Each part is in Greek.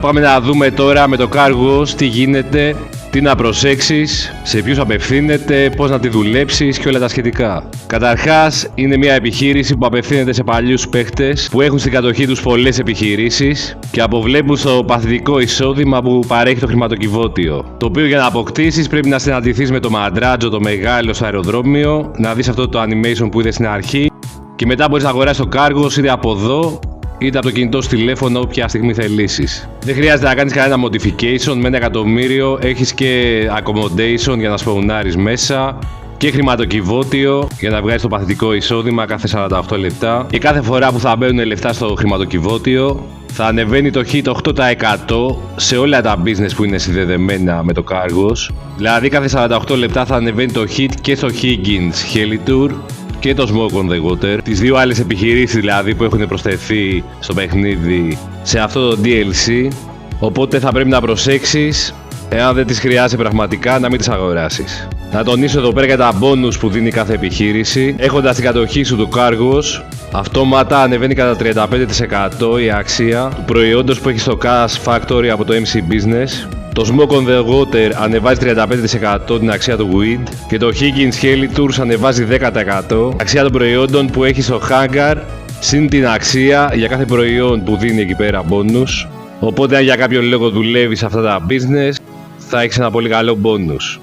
Πάμε να δούμε τώρα με το CarGoes τι γίνεται, τι να προσέξεις, σε ποιους απευθύνεται, πώς να τη δουλέψεις και όλα τα σχετικά. Καταρχάς, είναι μια επιχείρηση που απευθύνεται σε παλιούς παίχτες που έχουν στην κατοχή τους πολλές επιχειρήσεις και αποβλέπουν στο παθητικό εισόδημα που παρέχει το χρηματοκιβώτιο. Το οποίο για να αποκτήσεις πρέπει να συναντηθείς με το μαντράτζο το μεγάλο στο αεροδρόμιο, να δεις αυτό το animation που είδες στην αρχή και μετά μπορείς να αγοράσεις το CarGoes είτε από εδώ είτε από το κινητό σου τηλέφωνο όποια στιγμή θελήσεις. Δεν χρειάζεται να κάνεις κανένα modification, με 1 εκατομμύριο έχεις και accommodation για να σπονάρεις μέσα και χρηματοκιβώτιο για να βγάλεις το παθητικό εισόδημα κάθε 48 λεπτά και κάθε φορά που θα μπαίνουν λεφτά στο χρηματοκιβώτιο θα ανεβαίνει το hit 8% σε όλα τα business που είναι συνδεδεμένα με το CarGoes. Δηλαδή κάθε 48 λεπτά θα ανεβαίνει το hit και στο Higgins Helitour και το Smoke on the Water, τις δύο άλλες επιχειρήσεις δηλαδή που έχουν προσθεθεί στο παιχνίδι σε αυτό το DLC, οπότε θα πρέπει να προσέξεις εάν δεν τις χρειάζεσαι πραγματικά να μην τις αγοράσεις. Να τονίσω εδώ πέρα για τα bonus που δίνει κάθε επιχείρηση. Έχοντας την κατοχή σου το CarGoes, αυτόματα ανεβαίνει κατά 35% η αξία του προϊόντος που έχει στο Cash Factory από το MC Business. Το Smoke on the Water ανεβάζει 35% την αξία του Weed και το Higgins Helitours ανεβάζει 10% αξία των προϊόντων που έχει στο Hangar, συν την αξία για κάθε προϊόν που δίνει εκεί πέρα bonus. Οπότε αν για κάποιο λόγο δουλεύεις σε αυτά τα business θα έχεις ένα πολύ καλό bonus.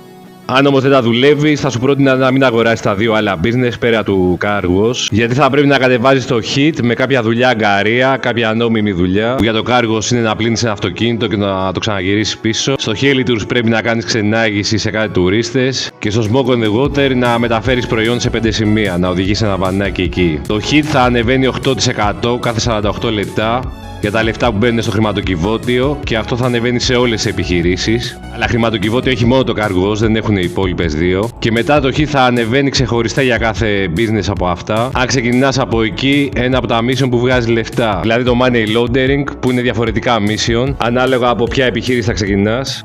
Αν όμως δεν τα δουλεύεις, θα σου πρότεινα να μην αγοράσεις τα δύο άλλα business πέρα του CarGoes, γιατί θα πρέπει να κατεβάζεις το hit με κάποια δουλειά αγκαρία, κάποια νόμιμη δουλειά. Που για το CarGoes είναι να πλύνεις ένα αυτοκίνητο και να το ξαναγυρίσεις πίσω. Στο Helitours πρέπει να κάνεις ξενάγηση σε κάτι τουρίστες. Και στο Smoke on the Water να μεταφέρεις προϊόν σε 5 σημεία, να οδηγείς ένα βανάκι εκεί. Το hit θα ανεβαίνει 8% κάθε 48 λεπτά. Για τα λεφτά που μπαίνουν στο χρηματοκιβώτιο και αυτό θα ανεβαίνει σε όλες τις επιχειρήσεις. Αλλά χρηματοκιβώτιο έχει μόνο το CarGoes, δεν έχουν οι υπόλοιπες δύο. Και μετά το hit θα ανεβαίνει ξεχωριστά για κάθε business από αυτά. Αν ξεκινάς από εκεί, ένα από τα mission που βγάζει λεφτά. Δηλαδή το money laundering που είναι διαφορετικά mission, ανάλογα από ποια επιχείρηση θα ξεκινάς.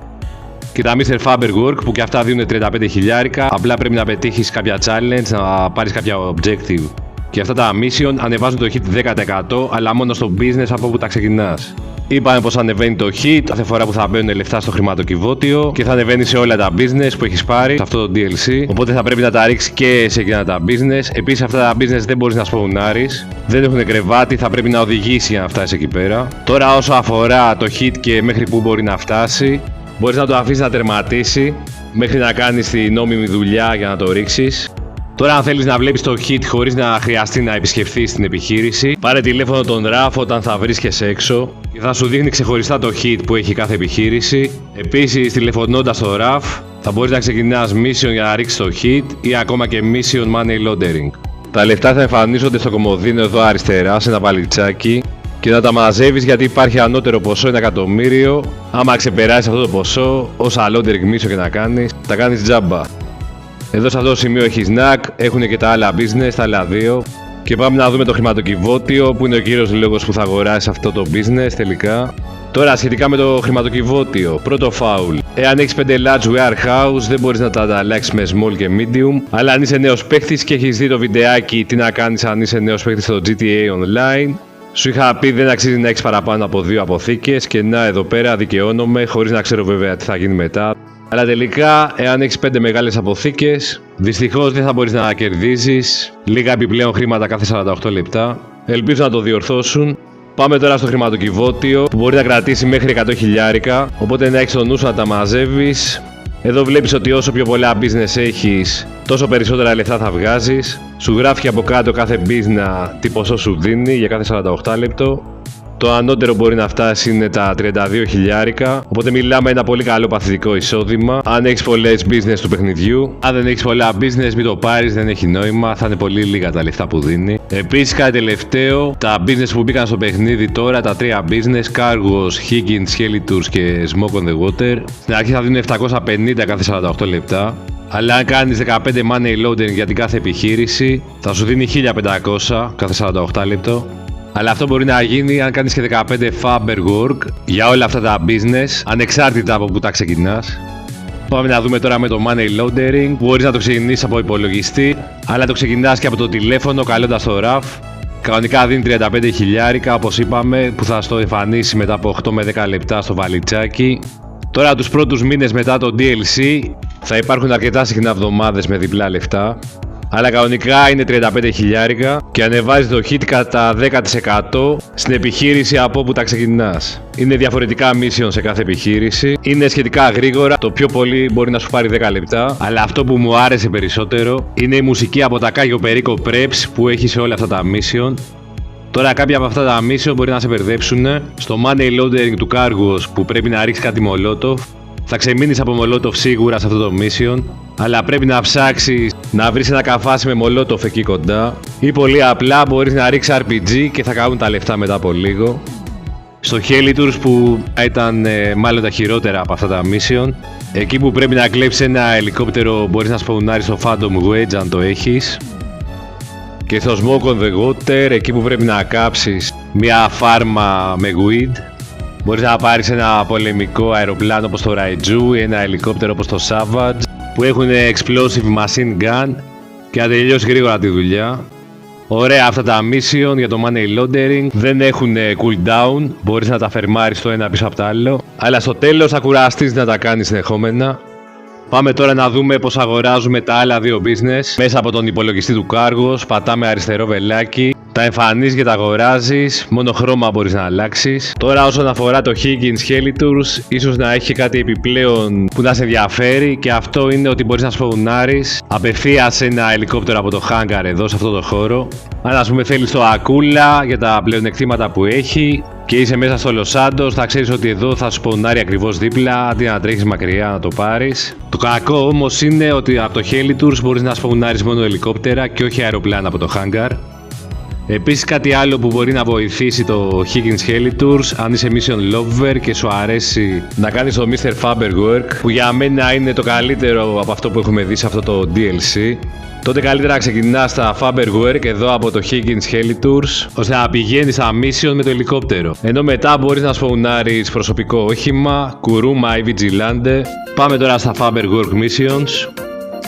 Και τα Mr. Faber Work που και αυτά δίνουν 35 χιλιάρικα. Απλά πρέπει να πετύχεις κάποια challenge, να πάρεις κάποια objective. Και αυτά τα mission ανεβάζουν το hit 10% αλλά μόνο στο business από όπου τα ξεκινάς. Είπαμε πως ανεβαίνει το hit κάθε φορά που θα μπαίνουν λεφτά στο χρηματοκιβώτιο και θα ανεβαίνει σε όλα τα business που έχεις πάρει σε αυτό το DLC. Οπότε θα πρέπει να τα ρίξεις και σε εκείνα τα business. Επίσης αυτά τα business δεν μπορείς να σπονάρεις, δεν έχουν κρεβάτι, θα πρέπει να οδηγήσει για να φτάσεις εκεί πέρα. Τώρα όσο αφορά το hit και μέχρι που μπορεί να φτάσει, μπορείς να το αφήσεις να τερματίσει μέχρι να κάνεις τη νόμιμη δουλειά για να το ρίξεις. Τώρα αν θέλεις να βλέπεις το hit χωρίς να χρειαστεί να επισκεφθείς την επιχείρηση, πάρε τηλέφωνο τον RAF όταν θα βρίσκεσαι έξω και θα σου δείχνει ξεχωριστά το hit που έχει κάθε επιχείρηση. Επίσης τηλεφωνώντας το RAF θα μπορείς να ξεκινάς mission για να ρίξεις το hit ή ακόμα και mission money laundering. Τα λεφτά θα εμφανίζονται στο κομμωδίνο εδώ αριστερά σε ένα βαλιτσάκι και να τα μαζεύεις γιατί υπάρχει ανώτερο ποσό 1 εκατομμύριο. Άμα ξεπεράσεις αυτό το ποσό, όσα laundering mission και να κάνεις, τα κάνεις τζάμπα. Εδώ σε αυτό το σημείο έχει snack, έχουν και τα άλλα business, τα άλλα δύο. Και πάμε να δούμε το χρηματοκιβώτιο που είναι ο κύριος λόγος που θα αγοράσεις αυτό το business τελικά. Τώρα σχετικά με το χρηματοκιβώτιο, πρώτο foul. Εάν έχεις 5 large warehouse δεν μπορείς να τα ανταλλάξεις με small και medium. Αλλά αν είσαι νέος παίχτης και έχεις δει το βιντεάκι τι να κάνεις αν είσαι νέος παίχτης στο GTA Online, σου είχα πει δεν αξίζει να έχεις παραπάνω από 2 αποθήκες και να εδώ πέρα δικαιώνομαι χωρίς να ξέρω βέβαια τι θα γίνει μετά. Αλλά τελικά, εάν έχεις 5 μεγάλες αποθήκες, δυστυχώς δεν θα μπορείς να κερδίσεις λίγα επιπλέον χρήματα κάθε 48 λεπτά. Ελπίζω να το διορθώσουν. Πάμε τώρα στο χρηματοκιβώτιο που μπορεί να κρατήσει μέχρι 100 χιλιάρικα, οπότε να έχεις το νου σου να τα μαζεύεις. Εδώ βλέπεις ότι όσο πιο πολλά business έχεις, τόσο περισσότερα λεφτά θα βγάζεις. Σου γράφει από κάτω κάθε business τι ποσό σου δίνει για κάθε 48 λεπτό. Το ανώτερο μπορεί να φτάσει είναι τα 32 χιλιάρικα, οπότε μιλάμε ένα πολύ καλό παθητικό εισόδημα. Αν έχεις πολλές business του παιχνιδιού, αν δεν έχεις πολλά business μην το πάρεις, δεν έχει νόημα, θα είναι πολύ λίγα τα λεφτά που δίνει. Επίσης κάτι τελευταίο, τα business που μπήκαν στο παιχνίδι τώρα, τα 3 business, CarGoes, Higgins, Helitours και Smoke on the Water, στην αρχή θα δίνουν 750 κάθε 48 λεπτά. Αλλά αν κάνεις 15 money laundering για την κάθε επιχείρηση, θα σου δίνει 1500 κάθε 48 λεπτό. Αλλά αυτό μπορεί να γίνει αν κάνεις και 15 Faber Work για όλα αυτά τα business, ανεξάρτητα από που τα ξεκινάς. Πάμε να δούμε τώρα με το money laundering. Μπορείς να το ξεκινήσεις από υπολογιστή, αλλά το ξεκινάς και από το τηλέφωνο καλώντας το RAF. Κανονικά δίνει 35 χιλιάρικα, όπως είπαμε, που θα στο εμφανίσει μετά από 8 με 10 λεπτά στο βαλιτσάκι. Τώρα τους πρώτους μήνες μετά το DLC θα υπάρχουν αρκετά συχνά εβδομάδες με διπλά λεφτά. Αλλά κανονικά είναι 35 χιλιάρικα και ανεβάζει το hit κατά 10% στην επιχείρηση από όπου τα ξεκινάς. Είναι διαφορετικά mission σε κάθε επιχείρηση. Είναι σχετικά γρήγορα, το πιο πολύ μπορεί να σου πάρει 10 λεπτά. Αλλά αυτό που μου άρεσε περισσότερο είναι η μουσική από τα Cayo Perico Preps που έχει σε όλα αυτά τα mission. Τώρα κάποια από αυτά τα mission μπορεί να σε μπερδέψουν. Στο money laundering του Cargos που πρέπει να ρίξεις κάτι Molotov, θα ξεμείνεις από Molotov σίγουρα σε αυτό το mission, αλλά πρέπει να ψάξεις να βρεις ένα καφάσι με Molotov εκεί κοντά, ή πολύ απλά μπορείς να ρίξεις RPG και θα κάνουν τα λεφτά μετά από λίγο. Στο Heli Tours που ήταν μάλλον τα χειρότερα από αυτά τα mission, εκεί που πρέπει να κλέψεις ένα ελικόπτερο μπορείς να σπαουνάρεις το Phantom Wedge αν το έχεις. Και στο Smoke on the Water, εκεί που πρέπει να κάψεις μια φάρμα με weed, μπορείς να πάρεις ένα πολεμικό αεροπλάνο όπως το Raiju ή ένα ελικόπτερο όπως το Savage που έχουν explosive machine gun και να τελειώσει γρήγορα τη δουλειά. Ωραία αυτά τα mission για το money laundering, δεν έχουν cooldown, μπορείς να τα φερμάρεις το ένα πίσω από το άλλο, αλλά στο τέλος θα κουραστείς να τα κάνεις συνεχόμενα. Πάμε τώρα να δούμε πως αγοράζουμε τα άλλα δύο business. Μέσα από τον υπολογιστή του Cargos πατάμε αριστερό βελάκι, τα εμφανίζεις και τα αγοράζεις, μόνο χρώμα μπορείς να αλλάξεις. Τώρα όσον αφορά το Higgins Heli Tours, ίσως να έχει κάτι επιπλέον που να σε ενδιαφέρει, και αυτό είναι ότι μπορείς να σπαουνάρεις απευθείας ένα ελικόπτερο από το hangar εδώ σε αυτό το χώρο. Αν ας πούμε θέλεις το Ακούλα για τα πλεονεκτήματα που έχει και είσαι μέσα στο Los Santos, θα ξέρεις ότι εδώ θα σου σπαουνάρει ακριβώς δίπλα αντί να τρέχεις μακριά να το πάρεις. Το κακό όμως είναι ότι από το Heli Tours μπορείς να σπαουνάρεις μόνο ελικόπτερα και όχι αεροπλάνα από το hangar. Επίσης κάτι άλλο που μπορεί να βοηθήσει το Higgins Heli Tours, αν είσαι mission lover και σου αρέσει να κάνεις το Mr. Faberwork, που για μένα είναι το καλύτερο από αυτό που έχουμε δει σε αυτό το DLC, τότε καλύτερα να ξεκινάς στα Faberwork εδώ από το Higgins Heli Tours, ώστε να πηγαίνεις στα mission με το ελικόπτερο. Ενώ μετά μπορείς να σπαουνάρεις προσωπικό όχημα, κουρούμα ή vigilante. Πάμε τώρα στα Faberwork missions,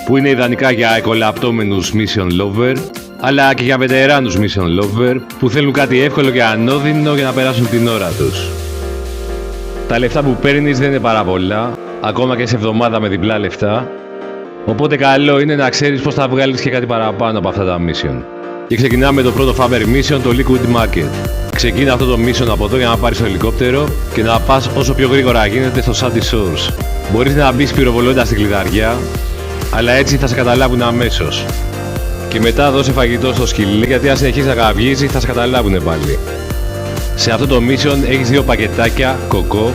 που είναι ιδανικά για εκολαπτώμενους mission lover, αλλά και για βετεράνους mission lover που θέλουν κάτι εύκολο και ανώδυνο για να περάσουν την ώρα τους. Τα λεφτά που παίρνεις δεν είναι πάρα πολλά, ακόμα και σε εβδομάδα με διπλά λεφτά, οπότε καλό είναι να ξέρεις πως θα βγάλεις και κάτι παραπάνω από αυτά τα mission. Και ξεκινάμε το πρώτο Faber mission, το Liquid Market. Ξεκίνα αυτό το mission από εδώ για να πάρεις το ελικόπτερο και να πας όσο πιο γρήγορα γίνεται στο Sandy Shores. Μπορείς να μπεις πυροβολώντας την κλειδαριά, αλλά έτσι θα σε καταλάβουν αμέσως. Και μετά δώσε φαγητό στο σκυλί, γιατί αν συνεχίσει να καυγίζει θα σε καταλάβουνε πάλι. Σε αυτό το mission έχεις δύο πακετάκια κοκό,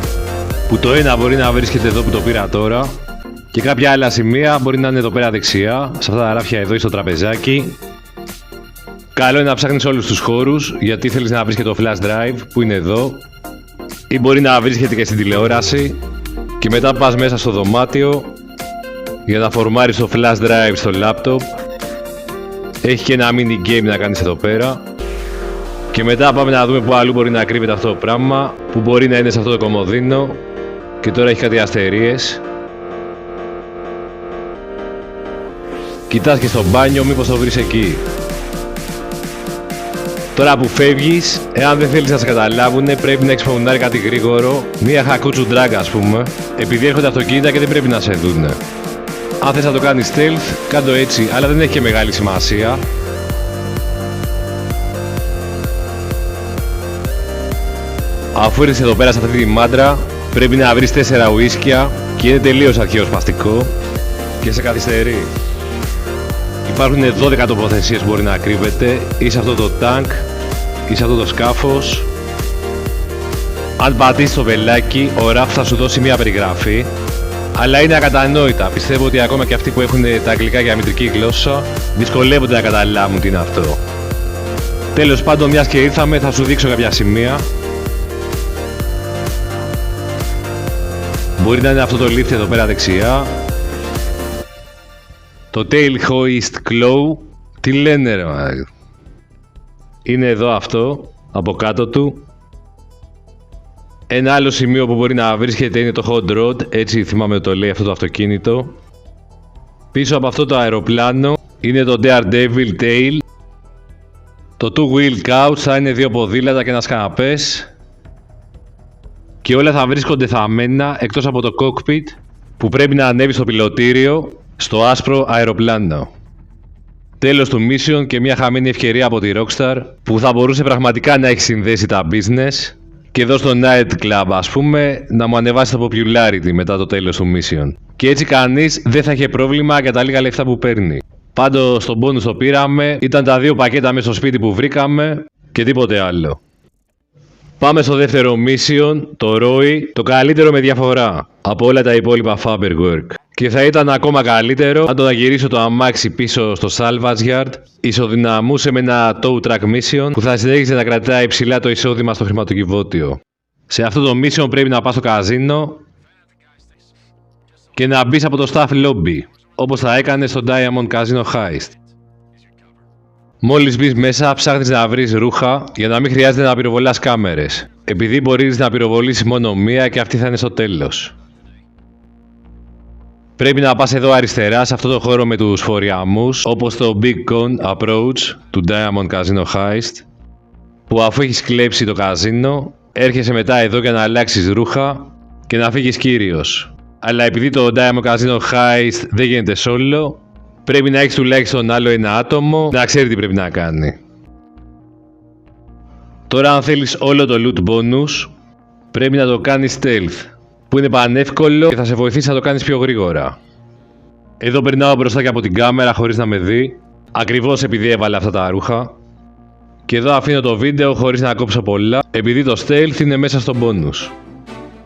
που το ένα μπορεί να βρίσκεται εδώ που το πήρα τώρα, και κάποια άλλα σημεία μπορεί να είναι εδώ πέρα δεξιά, σε αυτά τα ράφια εδώ ή στο τραπεζάκι. Καλό είναι να ψάχνεις όλους τους χώρους, γιατί θέλεις να βρεις και το flash drive που είναι εδώ, ή μπορεί να βρίσκεται και στην τηλεόραση, και μετά πας μέσα στο δωμάτιο για να φορμάρεις το flash drive στο laptop. Έχει και ένα mini game να κάνεις εδώ πέρα. Και μετά πάμε να δούμε που αλλού μπορεί να κρύβεται αυτό το πράγμα, που μπορεί να είναι σε αυτό το κομμωδίνο, και τώρα έχει κάτι αστερίες. Κοιτάς και στο μπάνιο μήπως το βρεις εκεί. Τώρα που φεύγεις, εάν δεν θέλεις να σε καταλάβουνε, πρέπει να εξπαουνάρει κάτι γρήγορο, μία χακούτσου drag ας πούμε, επειδή έρχονται αυτοκίνητα και δεν πρέπει να σε δούνε. Αν θες να το κάνεις stealth, κάνε το έτσι, αλλά δεν έχει και μεγάλη σημασία. Αφού ήρθες εδώ πέρα σε αυτή τη μάντρα, πρέπει να βρεις 4 ουίσκια και είναι τελείως αρχαιοσπαστικό και σε καθυστερεί. Υπάρχουν 12 τοποθεσίες που μπορεί να κρύβεται, ή σε αυτό το τάγκ, ή σε αυτό το σκάφος. Αν πατήσεις το βελάκι, ο Ραφ θα σου δώσει μια περιγραφή, αλλά είναι ακατανόητα. Πιστεύω ότι ακόμα και αυτοί που έχουν τα αγγλικά για μητρική γλώσσα δυσκολεύονται να καταλάβουν τι είναι αυτό. Τέλος πάντων, μιας και ήρθαμε, θα σου δείξω κάποια σημεία. Μπορεί να είναι αυτό το lift εδώ πέρα δεξιά. Το Tail Hoist Claw, τι λένε ρε μάγκα. Είναι εδώ αυτό, από κάτω του. Ένα άλλο σημείο που μπορεί να βρίσκεται είναι το Hot Rod, έτσι θυμάμαι το λέει αυτό το αυτοκίνητο. Πίσω από αυτό το αεροπλάνο είναι το Daredevil Tail. Το two-wheel couch θα είναι 2 ποδήλατα και ένας καναπές και όλα θα βρίσκονται θαμμένα εκτός από το cockpit που πρέπει να ανέβει στο πιλωτήριο στο άσπρο αεροπλάνο. Τέλος του mission και μια χαμένη ευκαιρία από τη Rockstar που θα μπορούσε πραγματικά να έχει συνδέσει τα business και εδώ στο Night Club ας πούμε να μου ανεβάσει το popularity μετά το τέλος του mission. Και έτσι κανείς δεν θα είχε πρόβλημα για τα λίγα λεφτά που παίρνει. Πάντως το bonus το πήραμε, ήταν τα 2 πακέτα μέσα στο σπίτι που βρήκαμε και τίποτε άλλο. Πάμε στο δεύτερο mission, το Roy, το καλύτερο με διαφορά από όλα τα υπόλοιπα Faberwork. Και θα ήταν ακόμα καλύτερο αν το να γυρίσω το αμάξι πίσω στο Salvage Yard ισοδυναμούσε με ένα tow truck mission που θα συνέχιζε να κρατάει υψηλά το εισόδημα στο χρηματοκιβώτιο. Σε αυτό το mission πρέπει να πας στο καζίνο και να μπεις από το staff lobby, όπως θα έκανε στο Diamond Casino Heist. Μόλις μπεις μέσα ψάχνεις να βρεις ρούχα για να μην χρειάζεται να πυροβολάς κάμερες, επειδή μπορείς να πυροβολήσεις μόνο μία και αυτή θα είναι στο τέλος. Πρέπει να πας εδώ αριστερά σε αυτό το χώρο με τους φοριαμούς, όπως το Big Con Approach του Diamond Casino Heist, που αφού έχεις κλέψει το καζίνο, έρχεσαι μετά εδώ για να αλλάξεις ρούχα και να φύγεις κύριος. Αλλά επειδή το Diamond Casino Heist δεν γίνεται solo, πρέπει να έχεις τουλάχιστον άλλο ένα άτομο να ξέρει τι πρέπει να κάνει. Τώρα αν θέλεις όλο το loot bonus, πρέπει να το κάνεις stealth, που είναι πανεύκολο και θα σε βοηθήσει να το κάνεις πιο γρήγορα. Εδώ περνάω μπροστά και από την κάμερα χωρίς να με δει, ακριβώς επειδή έβαλα αυτά τα ρούχα. Και εδώ αφήνω το βίντεο χωρίς να κόψω πολλά, επειδή το stealth είναι μέσα στο bonus.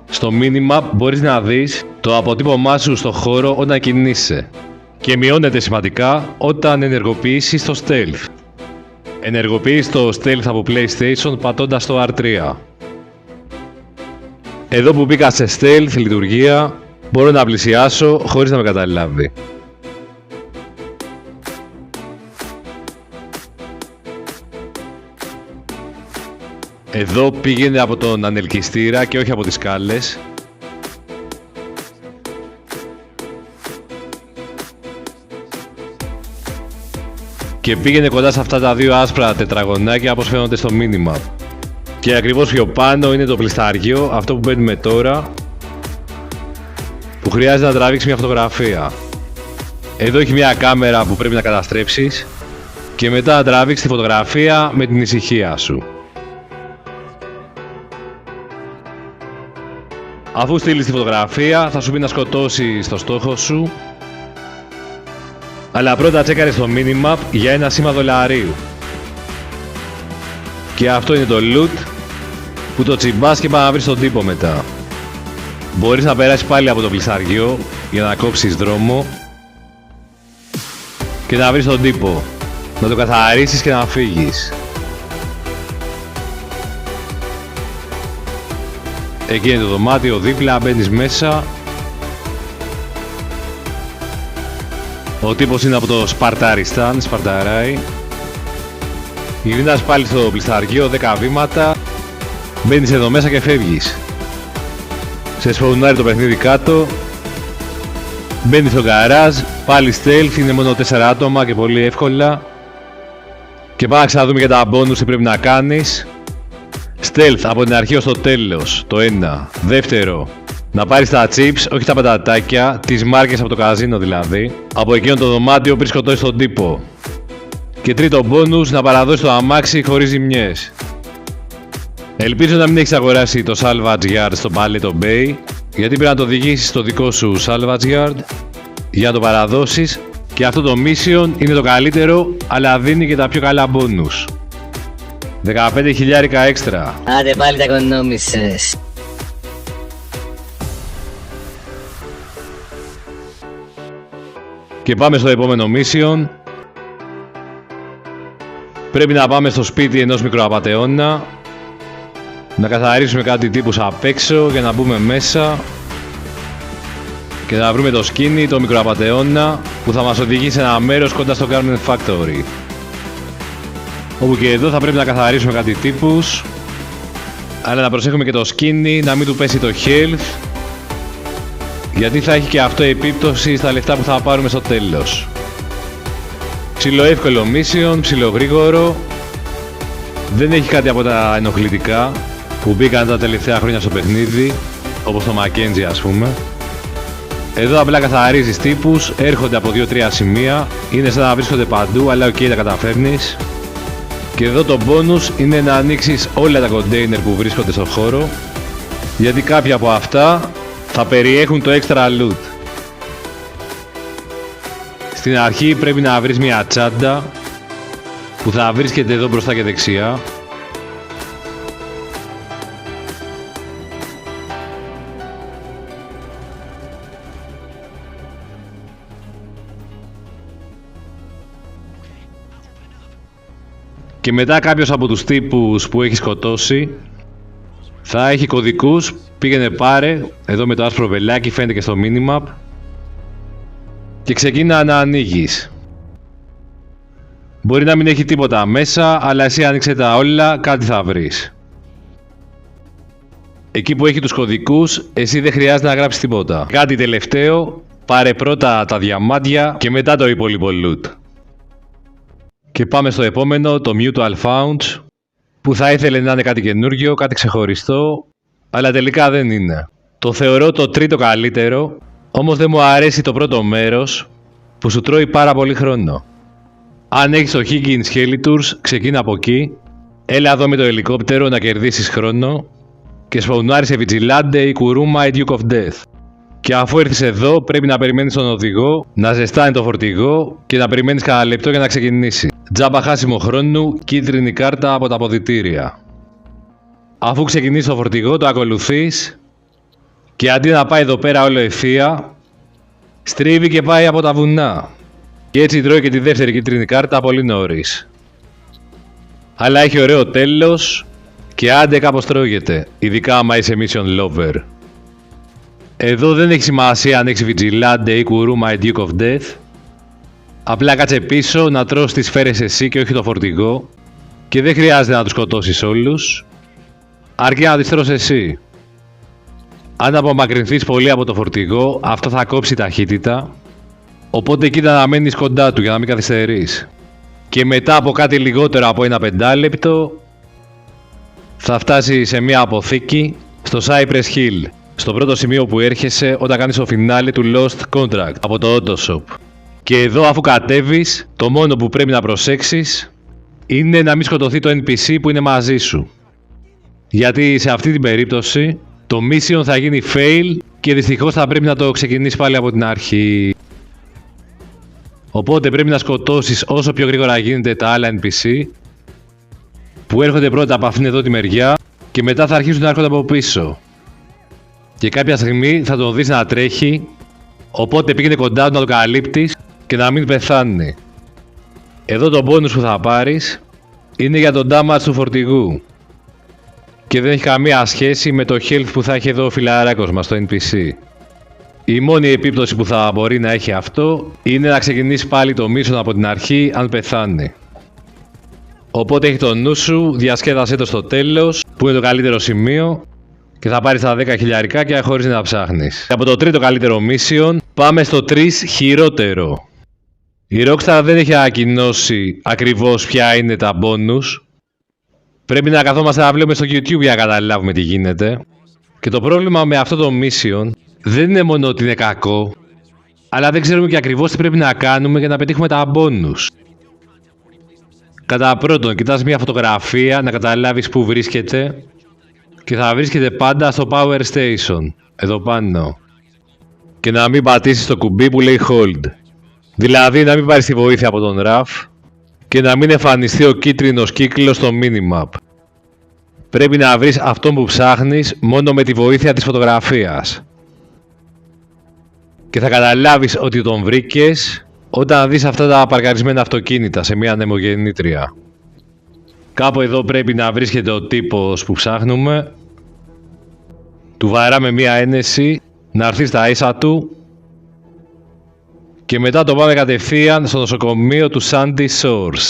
Στο minimap μπορείς να δεις το αποτύπωμά σου στο χώρο όταν κινείσαι και μειώνεται σημαντικά όταν ενεργοποιήσεις το stealth. Ενεργοποιείς το stealth από PlayStation πατώντας το R3. Εδώ που μπήκα σε stealth λειτουργία, μπορώ να πλησιάσω χωρίς να με καταλάβει. Εδώ πήγαινε από τον ανελκυστήρα και όχι από τις σκάλες. Και πήγαινε κοντά σε αυτά τα 2 άσπρα τετραγωνάκια όπως φαίνονται στο minimap. Και ακριβώς πιο πάνω είναι το πλισταριό, αυτό που μπαίνουμε τώρα, που χρειάζεται να τραβήξει μια φωτογραφία. Εδώ έχει μια κάμερα που πρέπει να καταστρέψεις και μετά να τραβήξεις τη φωτογραφία με την ησυχία σου. Αφού στείλεις τη φωτογραφία θα σου πει να σκοτώσεις το στόχο σου, αλλά πρώτα τσέκαρε στο minimap για ένα σήμα δολαρίου. Και αυτό είναι το loot που το τσιμπάς και πάει να βρεις τον τύπο μετά. Μπορείς να περάσεις πάλι από το πλισταριό για να κόψεις δρόμο και να βρεις τον τύπο, να το καθαρίσεις και να φύγεις. Εκεί είναι το δωμάτιο δίπλα, μπαίνεις μέσα. Ο τύπος είναι από το Σπαρταριστάν, Σπαρταράει. Γυρνάς πάλι στο πλισταργείο 10 βήματα, μπαίνεις εδώ μέσα και φεύγεις. Σε σπαουνάρει το παιχνίδι κάτω, μπαίνεις στο γκαράζ, πάλι stealth, είναι μόνο 4 άτομα και πολύ εύκολα. Και πάμε να ξαναδούμε για τα bonus τι πρέπει να κάνεις. Stealth από την αρχή ως το τέλος, το 1. Δεύτερο, να πάρεις τα chips, όχι τα πατατάκια, τις μάρκες από το καζίνο δηλαδή, από εκείνο το δωμάτιο πριν σκοτώσεις τον τύπο. Και τρίτο bonus, να παραδώσεις το αμάξι χωρίς ζημιές. Ελπίζω να μην έχεις αγοράσει το Salvage Yard στο Paleto Bay, γιατί πρέπει να το οδηγήσεις στο δικό σου Salvage Yard για να το παραδώσεις, και αυτό το mission είναι το καλύτερο, αλλά δίνει και τα πιο καλά bonus. 15.000 έξτρα. Άντε πάλι τα οικονόμησες. Και πάμε στο επόμενο mission. Πρέπει να πάμε στο σπίτι ενός μικροαπατεώνα, να καθαρίσουμε κάτι τύπους απ' έξω για να μπούμε μέσα και να βρούμε το σκίνι, το μικροαπατεώνα που θα μας οδηγήσει σε ένα μέρος κοντά στο Garment Factory. Όπου και εδώ θα πρέπει να καθαρίσουμε κάτι τύπους, αλλά να προσέχουμε και το σκίνι να μην του πέσει το health, γιατί θα έχει και αυτό επίπτωση στα λεφτά που θα πάρουμε στο τέλος. Ψιλοεύκολο mission, ψιλογρήγορο, Δεν έχει κάτι από τα ενοχλητικά που μπήκαν τα τελευταία χρόνια στο παιχνίδι, όπως το Mackenzie ας πούμε. Εδώ απλά καθαρίζεις τύπους, έρχονται από 2-3 σημεία, είναι σαν να βρίσκονται παντού, αλλά οκ, τα καταφέρνεις. Και εδώ το bonus είναι να ανοίξεις όλα τα container που βρίσκονται στο χώρο, γιατί κάποια από αυτά θα περιέχουν το extra loot. Στην αρχή πρέπει να βρεις μια τσάντα που θα βρίσκεται εδώ μπροστά και δεξιά. Και μετά κάποιος από τους τύπους που έχει σκοτώσει θα έχει κωδικούς, πήγαινε πάρε, εδώ με το άσπρο βελάκι φαίνεται και στο minimap, και ξεκίνα να ανοίγεις. Μπορεί να μην έχει τίποτα μέσα, αλλά εσύ άνοιξε τα όλα, κάτι θα βρεις. Εκεί που έχει τους κωδικούς, εσύ δεν χρειάζεται να γράψεις τίποτα. Κάτι τελευταίο, πάρε πρώτα τα διαμάντια και μετά το υπόλοιπο loot. Και πάμε στο επόμενο, το Mutual Founds, που θα ήθελε να είναι κάτι καινούργιο, κάτι ξεχωριστό, αλλά τελικά δεν είναι. Το θεωρώ το τρίτο καλύτερο, όμως δεν μου αρέσει το πρώτο μέρος, που σου τρώει πάρα πολύ χρόνο. Αν έχεις το Higgins Helitours, ξεκίνα από εκεί, έλα εδώ με το ελικόπτερο να κερδίσεις χρόνο και σπαουνάρεις σε Vigilante ή Kuruma ή Duke of Death. Και αφού έρθεις εδώ, πρέπει να περιμένεις τον οδηγό να ζεστάνει το φορτηγό και να περιμένεις κανένα λεπτό για να ξεκινήσει. Τζάμπα χάσιμο χρόνου, κίτρινη κάρτα από τα αποδυτήρια. Αφού ξεκινήσει το φορτηγό, το ακολουθείς και αντί να πάει εδώ πέρα όλο ευθεία, στρίβει και πάει από τα βουνά. Και έτσι τρώει και τη δεύτερη κίτρινη κάρτα πολύ νωρίς. Αλλά έχει ωραίο τέλος και άντε κάπως τρώγεται, ειδικά άμα είσαι mission lover. Εδώ δεν έχει σημασία αν έχεις Vigilante ή Kuruma ή Duke of Death. Απλά κάτσε πίσω να τρως τις σφαίρες εσύ και όχι το φορτηγό και δεν χρειάζεται να τους σκοτώσεις όλους, αρκεί να τις τρως εσύ. Αν απομακρυνθείς πολύ από το φορτηγό, αυτό θα κόψει ταχύτητα, οπότε κοίτα να μένεις κοντά του για να μην καθυστερείς. Και μετά από κάτι λιγότερο από ένα 5 λεπτό θα φτάσει σε μια αποθήκη στο Cypress Hill, στο πρώτο σημείο που έρχεσαι όταν κάνεις το φινάλε του Lost Contract από το Autoshop. Και εδώ αφού κατέβεις, το μόνο που πρέπει να προσέξεις είναι να μην σκοτωθεί το NPC που είναι μαζί σου. Γιατί σε αυτή την περίπτωση το mission θα γίνει fail και δυστυχώς θα πρέπει να το ξεκινήσεις πάλι από την αρχή. Οπότε πρέπει να σκοτώσεις όσο πιο γρήγορα γίνεται τα άλλα NPC που έρχονται πρώτα από αυτήν εδώ τη μεριά και μετά θα αρχίσουν να έρχονται από πίσω. Και κάποια στιγμή θα τον δεις να τρέχει, οπότε πήγαινε κοντά του να το καλύπτεις και να μην πεθάνει. Εδώ το bonus που θα πάρεις είναι για τον damage του φορτηγού και δεν έχει καμία σχέση με το health που θα έχει εδώ ο φιλαράκος μας στο NPC. Η μόνη επίπτωση που θα μπορεί να έχει αυτό είναι να ξεκινήσει πάλι το mission από την αρχή αν πεθάνει. Οπότε έχει το νου σου, διασκέδασέ το στο τέλος που είναι το καλύτερο σημείο και θα πάρεις τα 10 χιλιαρικάκια χωρίς να ψάχνεις. Και από το τρίτο καλύτερο mission πάμε στο 3 χειρότερο. Η Rockstar δεν έχει ανακοινώσει ακριβώς ποια είναι τα bonus. Πρέπει να καθόμαστε να βλέπουμε στο YouTube για να καταλάβουμε τι γίνεται. Και το πρόβλημα με αυτό το mission δεν είναι μόνο ότι είναι κακό, αλλά δεν ξέρουμε και ακριβώς τι πρέπει να κάνουμε για να πετύχουμε τα bonus. Κατά πρώτον, κοιτάς μια φωτογραφία να καταλάβεις πού βρίσκεται και θα βρίσκεται πάντα στο Power Station, εδώ πάνω. Και να μην πατήσεις το κουμπί που λέει Hold. Δηλαδή να μην πάρεις τη βοήθεια από τον RAF και να μην εμφανιστεί ο κίτρινος κύκλος στο minimap. Πρέπει να βρεις αυτόν που ψάχνεις μόνο με τη βοήθεια της φωτογραφίας. Και θα καταλάβεις ότι τον βρήκες όταν δεις αυτά τα παρκαρισμένα αυτοκίνητα σε μια ανεμογεννήτρια. Κάπου εδώ πρέπει να βρίσκεται ο τύπος που ψάχνουμε. Του βαράμε μια ένεση να έρθει στα ίσα του και μετά το πάμε κατευθείαν στο νοσοκομείο του Sandy Shores.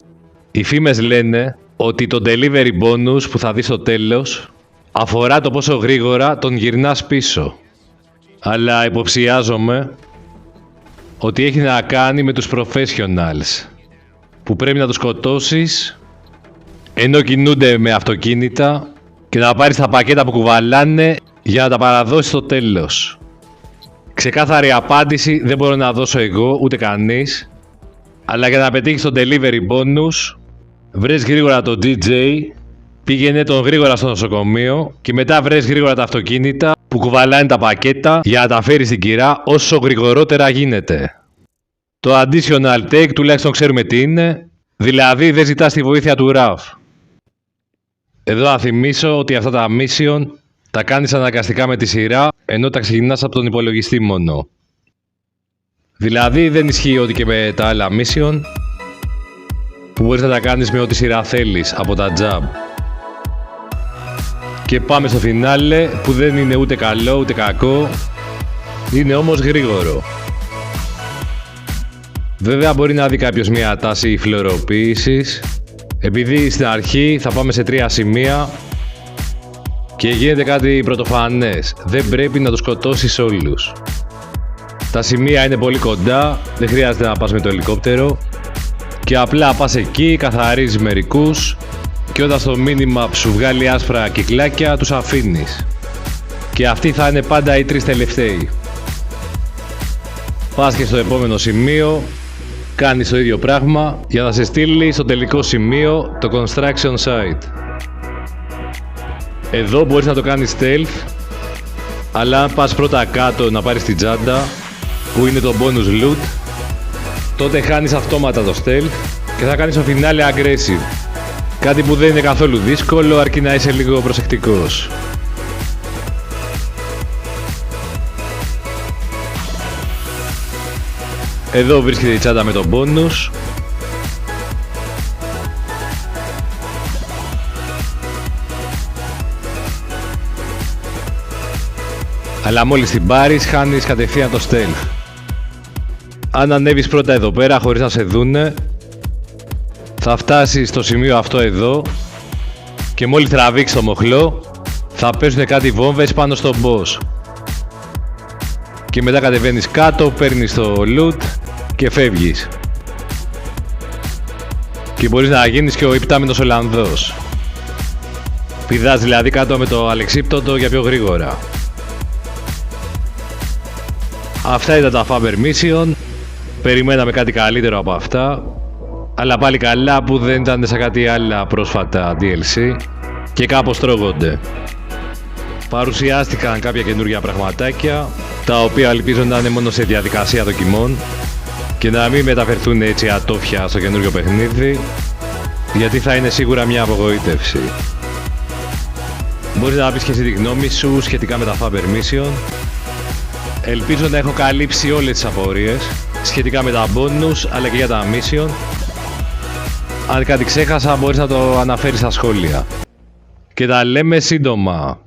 Οι φήμες λένε ότι το delivery bonus που θα δεις στο τέλος αφορά το πόσο γρήγορα τον γυρνάς πίσω. Αλλά υποψιάζομαι ότι έχει να κάνει με τους professionals που πρέπει να τους σκοτώσεις ενώ κινούνται με αυτοκίνητα και να πάρεις τα πακέτα που κουβαλάνε για να τα παραδώσεις στο τέλος. Ξεκάθαρη απάντηση δεν μπορώ να δώσω εγώ ούτε κανείς, αλλά για να πετύχεις τον delivery bonus, βρες γρήγορα τον DJ, πήγαινε τον γρήγορα στο νοσοκομείο και μετά βρες γρήγορα τα αυτοκίνητα που κουβαλάνε τα πακέτα για να τα φέρεις στην κυρά όσο γρηγορότερα γίνεται. Το additional take τουλάχιστον ξέρουμε τι είναι, δηλαδή δεν ζητάς τη βοήθεια του RAF. Εδώ να θυμίσω ότι αυτά τα mission τα κάνεις αναγκαστικά με τη σειρά, ενώ τα ξεκινάς από τον υπολογιστή μόνο. Δηλαδή δεν ισχύει ότι και με τα άλλα mission που μπορείς να τα κάνεις με ό,τι σειρά θέλεις από τα job. Και πάμε στο φινάλε που δεν είναι ούτε καλό ούτε κακό, είναι όμως γρήγορο. Βέβαια μπορεί να δει κάποιος μια τάση φλωροποίησης, επειδή στην αρχή θα πάμε σε 3 σημεία και γίνεται κάτι πρωτοφανές, δεν πρέπει να τους σκοτώσεις όλους. Τα σημεία είναι πολύ κοντά, δεν χρειάζεται να πας με το ελικόπτερο και απλά πας εκεί, καθαρίζεις μερικούς και όταν στο μήνυμα σου βγάλει άσπρα κυκλάκια τους αφήνεις. Και αυτοί θα είναι πάντα οι 3 τελευταίοι. Πας και στο επόμενο σημείο, κάνεις το ίδιο πράγμα για να σε στείλει στο τελικό σημείο, το construction site. Εδώ μπορείς να το κάνεις stealth, αλλά αν πας πρώτα κάτω να πάρεις την τσάντα, που είναι το bonus loot, τότε χάνεις αυτόματα το stealth και θα κάνεις το φινάλε aggressive. Κάτι που δεν είναι καθόλου δύσκολο, αρκεί να είσαι λίγο προσεκτικός. Εδώ βρίσκεται η τσάντα με το bonus. Αλλά μόλις την πάρεις, χάνεις κατευθείαν το stealth. Αν ανέβεις πρώτα εδώ πέρα χωρίς να σε δούνε, θα φτάσεις στο σημείο αυτό εδώ και μόλις τραβήξεις το μοχλό, θα πέσουν κάτι βόμβες πάνω στον boss. Και μετά κατεβαίνεις κάτω, παίρνεις το loot και φεύγεις. Και μπορείς να γίνεις και ο υπτάμενος Ολλανδός. Πηδάς δηλαδή κάτω με το αλεξίπτωτο για πιο γρήγορα. Αυτά ήταν τα Faber Mission. Περιμέναμε κάτι καλύτερο από αυτά. Αλλά πάλι καλά που δεν ήταν σαν κάτι άλλα πρόσφατα DLC και κάπως τρώγονται. Παρουσιάστηκαν κάποια καινούργια πραγματάκια, τα οποία ελπίζω να είναι μόνο σε διαδικασία δοκιμών και να μην μεταφερθούν έτσι ατόφια στο καινούργιο παιχνίδι, γιατί θα είναι σίγουρα μια απογοήτευση. Μπορείς να πεις και εσύ τη γνώμη σου σχετικά με τα Faber Mission. Ελπίζω να έχω καλύψει όλες τις απορίες σχετικά με τα bonus αλλά και για τα mission. Αν κάτι ξέχασα μπορείς να το αναφέρεις στα σχόλια. Και τα λέμε σύντομα.